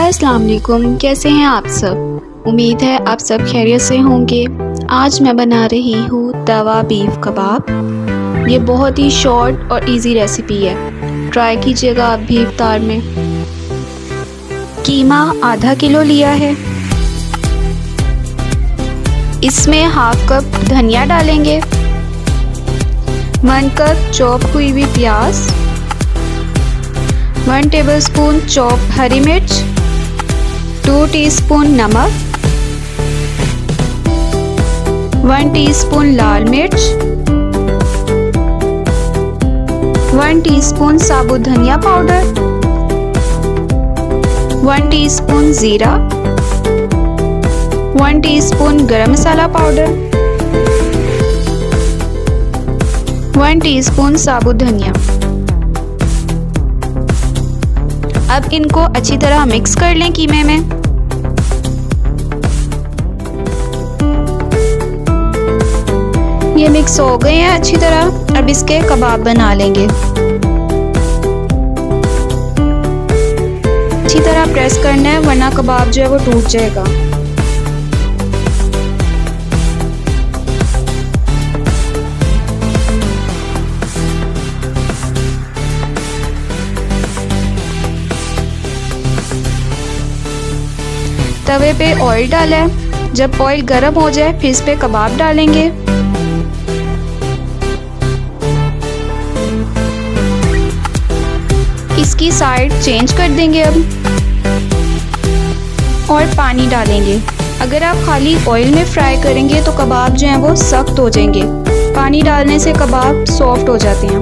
अस्सलाम वालेकुम, कैसे हैं आप सब। उम्मीद है आप सब खैरियत से होंगे। आज मैं बना रही हूँ तवा बीफ कबाब। ये बहुत ही शॉर्ट और इजी रेसिपी है, ट्राई कीजिएगा आप भी इफ्तार में। कीमा आधा किलो लिया है। इसमें हाफ कप धनिया डालेंगे, 1 कप चॉप हुई हुई प्याज, 1 टेबलस्पून चॉप हरी मिर्च, 2 टीस्पून नमक, 1 टीस्पून लाल मिर्च, 1 टीस्पून साबुत धनिया पाउडर, 1 टीस्पून जीरा, 1 टीस्पून गरम मसाला पाउडर, 1 टीस्पून साबुत धनिया। अब इनको अच्छी तरह मिक्स कर लें कीमे में। ये मिक्स हो गए हैं अच्छी तरह। अब इसके कबाब बना लेंगे। अच्छी तरह प्रेस करना है, वरना कबाब जो है वो टूट जाएगा। तवे पे ऑयल डाला है। जब ऑयल गर्म हो जाए फिर इस पे कबाब डालेंगे। इसकी साइड चेंज कर देंगे अब और पानी डालेंगे। अगर आप खाली ऑयल में फ्राई करेंगे तो कबाब जो हैं वो सख्त हो जाएंगे। पानी डालने से कबाब सॉफ्ट हो जाते हैं।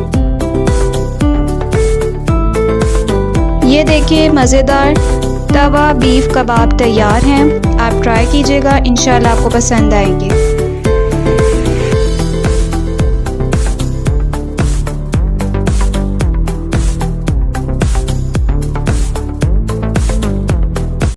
ये देखिए मज़ेदार तवा बीफ कबाब तैयार हैं। आप ट्राई कीजिएगा, इंशाल्लाह आपको पसंद आएंगे।